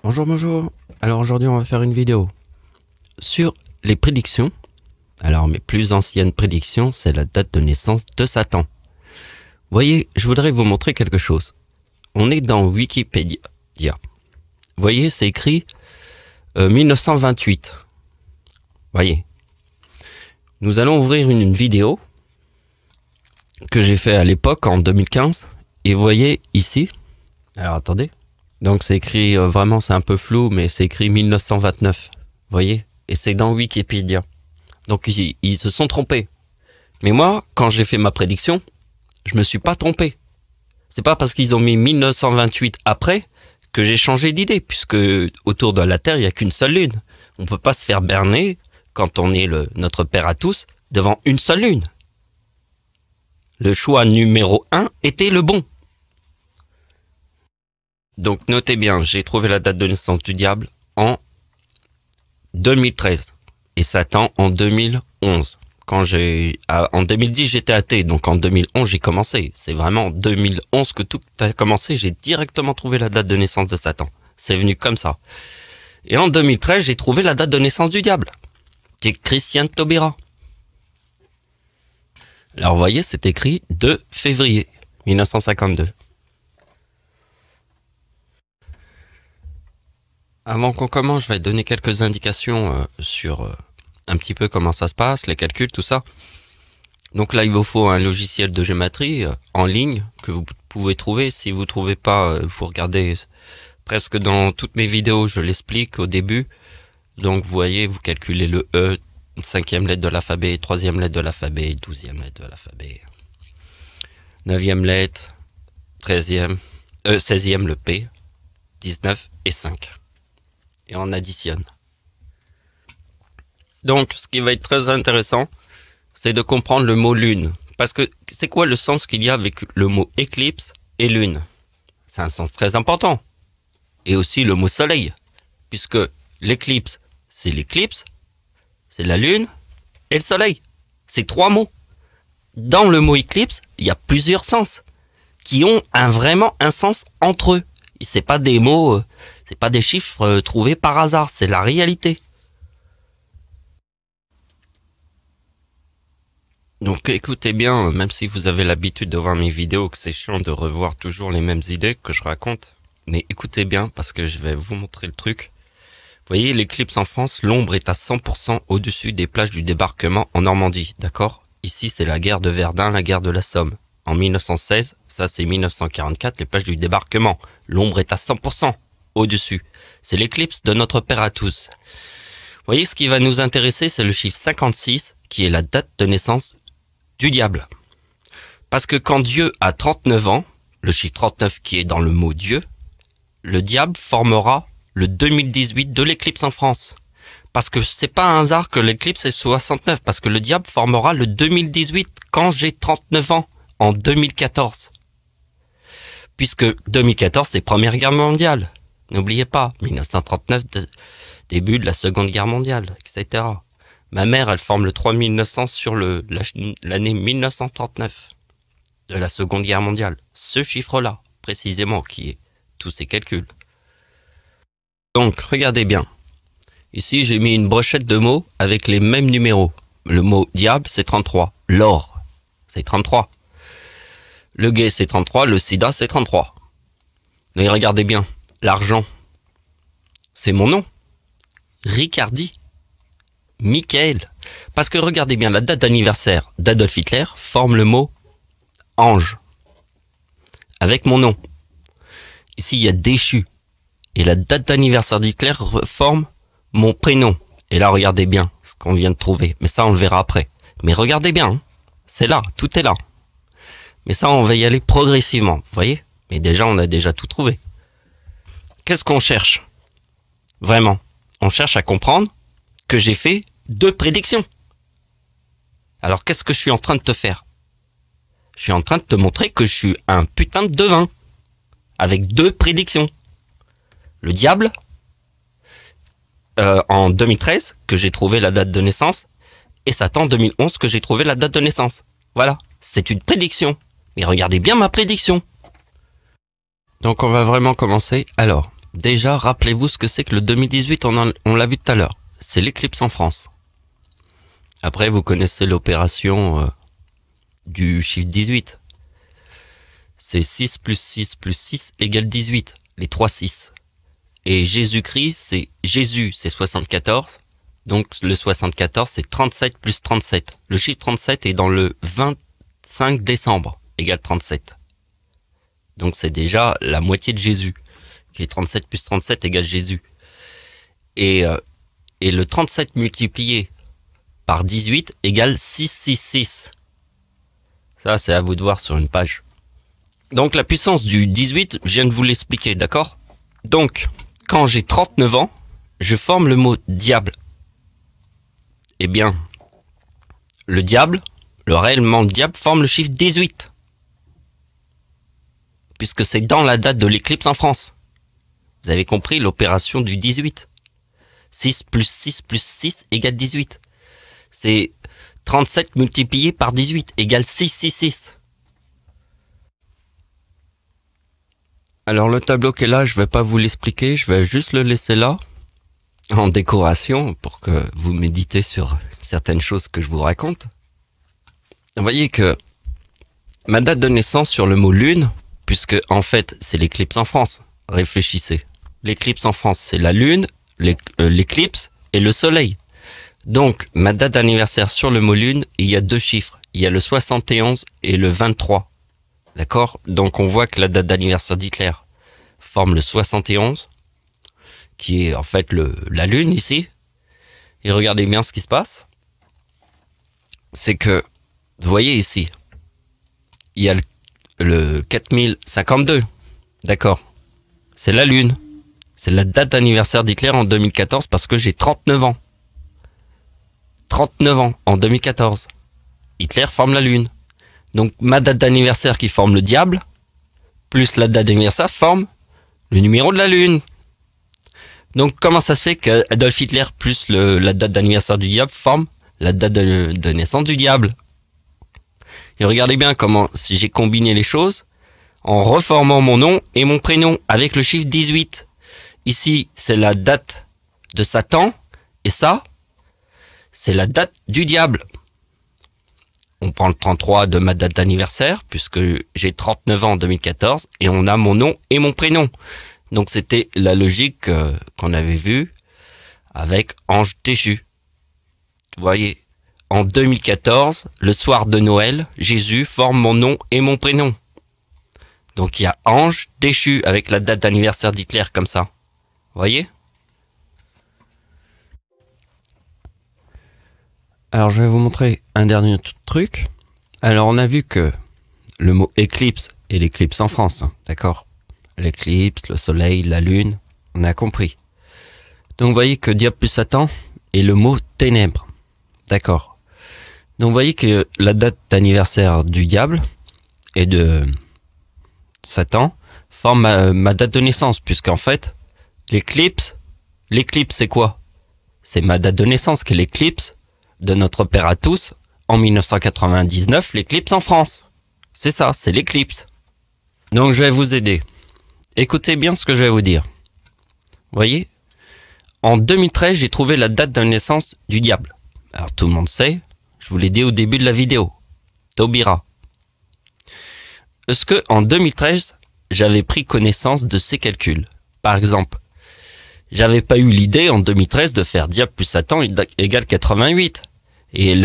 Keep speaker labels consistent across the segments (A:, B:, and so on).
A: Bonjour, bonjour. Alors aujourd'hui on va faire une vidéo sur les prédictions. Alors mes plus anciennes prédictions, c'est la date de naissance de Satan. Vous voyez, je voudrais vous montrer quelque chose. On est dans Wikipédia. Vous voyez, c'est écrit 1928. Vous voyez. Nous allons ouvrir une vidéo que j'ai fait à l'époque en 2015. Et vous voyez ici. Alors attendez. Donc c'est écrit, vraiment c'est un peu flou, mais c'est écrit 1929. Vous voyez. Et c'est dans Wikipédia. Donc ils se sont trompés. Mais moi, quand j'ai fait ma prédiction, je me suis pas trompé. C'est pas parce qu'ils ont mis 1928 après que j'ai changé d'idée, puisque autour de la Terre, il n'y a qu'une seule lune. On peut pas se faire berner, quand on est notre père à tous, devant une seule lune. Le choix numéro 1 était le bon. Donc notez bien, j'ai trouvé la date de naissance du diable en 2013 et Satan en 2011. En 2010 j'étais athée, donc en 2011 j'ai commencé. C'est vraiment en 2011 que tout a commencé. J'ai directement trouvé la date de naissance de Satan. C'est venu comme ça. Et en 2013 j'ai trouvé la date de naissance du diable, qui est Christiane Taubira. Alors vous voyez, c'est écrit 2 février 1952. Avant qu'on commence, je vais donner quelques indications sur un petit peu comment ça se passe, les calculs, tout ça. Donc là, il vous faut un logiciel de gématrie en ligne que vous pouvez trouver. Si vous ne trouvez pas, vous regardez presque dans toutes mes vidéos, je l'explique au début. Donc vous voyez, vous calculez le E, 5e lettre de l'alphabet, 3e lettre de l'alphabet, 12e lettre de l'alphabet, 9e lettre, 16e le P, 19 et 5. Et on additionne. Donc, ce qui va être très intéressant, c'est de comprendre le mot lune. Parce que c'est quoi le sens qu'il y a avec le mot éclipse et lune? C'est un sens très important. Et aussi le mot soleil. Puisque l'éclipse, c'est la lune et le soleil. C'est 3 mots. Dans le mot éclipse, il y a plusieurs sens qui ont vraiment un sens entre eux. C'est pas des mots, c'est pas des chiffres trouvés par hasard, c'est la réalité. Donc écoutez bien, même si vous avez l'habitude de voir mes vidéos, que c'est chiant de revoir toujours les mêmes idées que je raconte, mais écoutez bien parce que je vais vous montrer le truc. Vous voyez, l'éclipse en France, l'ombre est à 100% au-dessus des plages du débarquement en Normandie, d'accord? Ici, c'est la guerre de Verdun, la guerre de la Somme. En 1916, ça c'est 1944, les plages du débarquement. L'ombre est à 100% au-dessus. C'est l'éclipse de notre Père à tous. Vous voyez, ce qui va nous intéresser, c'est le chiffre 56, qui est la date de naissance du diable. Parce que quand Dieu a 39 ans, le chiffre 39 qui est dans le mot Dieu, le diable formera le 2018 de l'éclipse en France. Parce que c'est pas un hasard que l'éclipse est 69, parce que le diable formera le 2018 quand j'ai 39 ans. En 2014. Puisque 2014, c'est Première Guerre mondiale. N'oubliez pas, 1939, début de la Seconde Guerre mondiale, etc. Ma mère, elle forme le 3900 sur l'année 1939 de la Seconde Guerre mondiale. Ce chiffre-là, précisément, qui est tous ces calculs. Donc, regardez bien. Ici, j'ai mis une brochette de mots avec les mêmes numéros. Le mot diable, c'est 33. L'or, c'est 33. Le gay, c'est 33. Le sida, c'est 33. Mais regardez bien. L'argent, c'est mon nom. Ricardi. Michael. Parce que regardez bien, la date d'anniversaire d'Adolf Hitler forme le mot ange. Avec mon nom. Ici, il y a déchu. Et la date d'anniversaire d'Hitler forme mon prénom. Et là, regardez bien ce qu'on vient de trouver. Mais ça, on le verra après. Mais regardez bien. Hein. C'est là. Tout est là. Mais ça, on va y aller progressivement, vous voyez? Mais déjà, on a déjà tout trouvé. Qu'est-ce qu'on cherche? Vraiment, on cherche à comprendre que j'ai fait 2 prédictions. Alors, qu'est-ce que je suis en train de te faire? Je suis en train de te montrer que je suis un putain de devin. Avec 2 prédictions. Le diable, en 2013, que j'ai trouvé la date de naissance, et Satan en 2011, que j'ai trouvé la date de naissance. Voilà, c'est une prédiction. Mais regardez bien ma prédiction. Donc on va vraiment commencer. Alors, déjà, rappelez-vous ce que c'est que le 2018, on l'a vu tout à l'heure. C'est l'éclipse en France. Après, vous connaissez l'opération du chiffre 18. C'est 6 plus 6 plus 6 égale 18. Les 3 6. Et Jésus-Christ, c'est Jésus, c'est 74. Donc le 74, c'est 37 plus 37. Le chiffre 37 est dans le 25 décembre, égale 37. Donc c'est déjà la moitié de Jésus, qui est 37 plus 37 égale Jésus. Et le 37 multiplié par 18 égale 666. Ça, c'est à vous de voir sur une page. Donc la puissance du 18, je viens de vous l'expliquer, d'accord? Donc, quand j'ai 39 ans, je forme le mot diable. Eh bien, le diable, le réellement diable, forme le chiffre 18. Puisque c'est dans la date de l'éclipse en France. Vous avez compris l'opération du 18. 6 plus 6 plus 6 égale 18. C'est 37 multiplié par 18 égale 666. Alors le tableau qui est là, je vais pas vous l'expliquer, je vais juste le laisser là, en décoration, pour que vous méditez sur certaines choses que je vous raconte. Vous voyez que ma date de naissance sur le mot lune, puisque en fait c'est l'éclipse en France, réfléchissez. L'éclipse en France, c'est la lune, l'éclipse et le soleil. Donc ma date d'anniversaire sur le mot lune, il y a 2 chiffres, il y a le 71 et le 23. D'accord? Donc on voit que la date d'anniversaire d'Hitler forme le 71, qui est en fait la lune ici. Et regardez bien ce qui se passe. C'est que, vous voyez ici, il y a le 4052. D'accord? C'est la lune. C'est la date d'anniversaire d'Hitler en 2014 parce que j'ai 39 ans. 39 ans en 2014. Hitler forme la lune. Donc ma date d'anniversaire qui forme le diable, plus la date d'anniversaire forme le numéro de la lune. Donc comment ça se fait qu'Adolf Hitler plus la date d'anniversaire du diable forme la date de naissance du diable? Et regardez bien comment si j'ai combiné les choses en reformant mon nom et mon prénom avec le chiffre 18. Ici c'est la date de Satan et ça c'est la date du diable. On prend le 33 de ma date d'anniversaire, puisque j'ai 39 ans en 2014, et on a mon nom et mon prénom. Donc c'était la logique qu'on avait vue avec Ange déchu. Vous voyez, en 2014, le soir de Noël, Jésus forme mon nom et mon prénom. Donc il y a Ange déchu avec la date d'anniversaire d'Hitler comme ça. Vous voyez? Alors je vais vous montrer un dernier truc. Alors on a vu que le mot éclipse et l'éclipse en France, hein, d'accord? L'éclipse, le soleil, la lune, on a compris. Donc vous voyez que diable plus Satan est le mot ténèbres, d'accord? Donc vous voyez que la date d'anniversaire du diable et de Satan forme ma date de naissance, puisqu'en fait l'éclipse c'est quoi? C'est ma date de naissance qui est l'éclipse de notre père à tous, en 1999, l'éclipse en France. C'est ça, c'est l'éclipse. Donc je vais vous aider. Écoutez bien ce que je vais vous dire. Vous voyez, en 2013, j'ai trouvé la date de naissance du diable. Alors tout le monde sait, je vous l'ai dit au début de la vidéo. Taubira. Est-ce que en 2013, j'avais pris connaissance de ces calculs? Par exemple, j'avais pas eu l'idée en 2013 de faire diable plus Satan égale 88. Et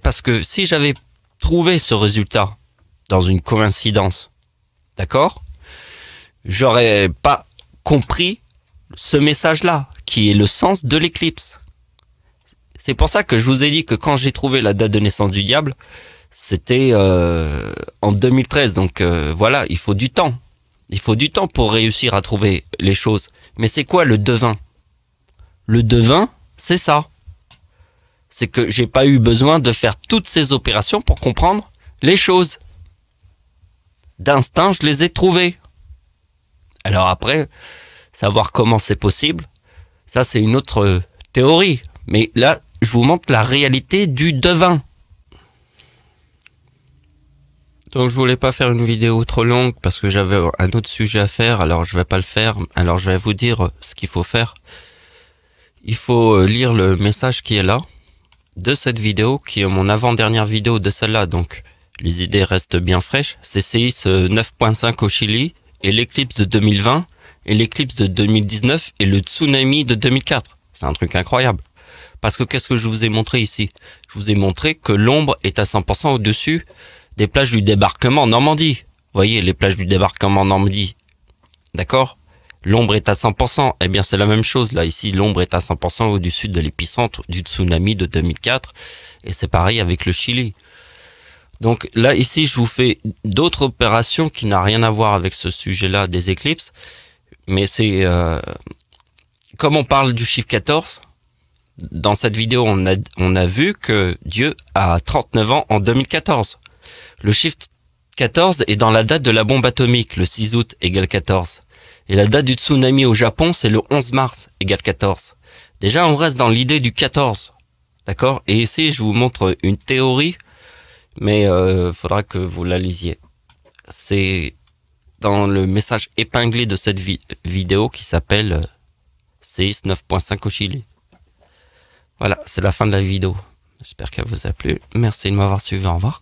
A: parce que si j'avais trouvé ce résultat dans une coïncidence, d'accord, j'aurais pas compris ce message-là, qui est le sens de l'éclipse. C'est pour ça que je vous ai dit que quand j'ai trouvé la date de naissance du diable, c'était en 2013. Donc voilà, il faut du temps. Il faut du temps pour réussir à trouver les choses. Mais c'est quoi le devin? Le devin, c'est ça. C'est que j'ai pas eu besoin de faire toutes ces opérations pour comprendre les choses. D'instinct, je les ai trouvées. Alors après, savoir comment c'est possible, ça c'est une autre théorie. Mais là, je vous montre la réalité du devin. Donc je voulais pas faire une vidéo trop longue parce que j'avais un autre sujet à faire, alors je vais pas le faire. Alors je vais vous dire ce qu'il faut faire. Il faut lire le message qui est là, de cette vidéo, qui est mon avant-dernière vidéo de celle-là, donc les idées restent bien fraîches. C'est séisme 9.5 au Chili, et l'éclipse de 2020, et l'éclipse de 2019, et le tsunami de 2004. C'est un truc incroyable. Parce que qu'est-ce que je vous ai montré ici? Je vous ai montré que l'ombre est à 100% au-dessus des plages du débarquement en Normandie. Vous voyez, les plages du débarquement en Normandie. D'accord? L'ombre est à 100%. Eh bien, c'est la même chose. Là, ici, l'ombre est à 100% au-dessus de l'épicentre du tsunami de 2004. Et c'est pareil avec le Chili. Donc là, ici, je vous fais d'autres opérations qui n'ont rien à voir avec ce sujet-là des éclipses. Mais c'est... comme on parle du chiffre 14, dans cette vidéo, on a vu que Dieu a 39 ans en 2014. Le chiffre 14 est dans la date de la bombe atomique, le 6 août égale 14. Et la date du tsunami au Japon, c'est le 11 mars égale 14. Déjà, on reste dans l'idée du 14. D'accord? Et ici, je vous montre une théorie, mais faudra que vous la lisiez. C'est dans le message épinglé de cette vidéo qui s'appelle séisme 9.5 au Chili. Voilà, c'est la fin de la vidéo. J'espère qu'elle vous a plu. Merci de m'avoir suivi. Au revoir.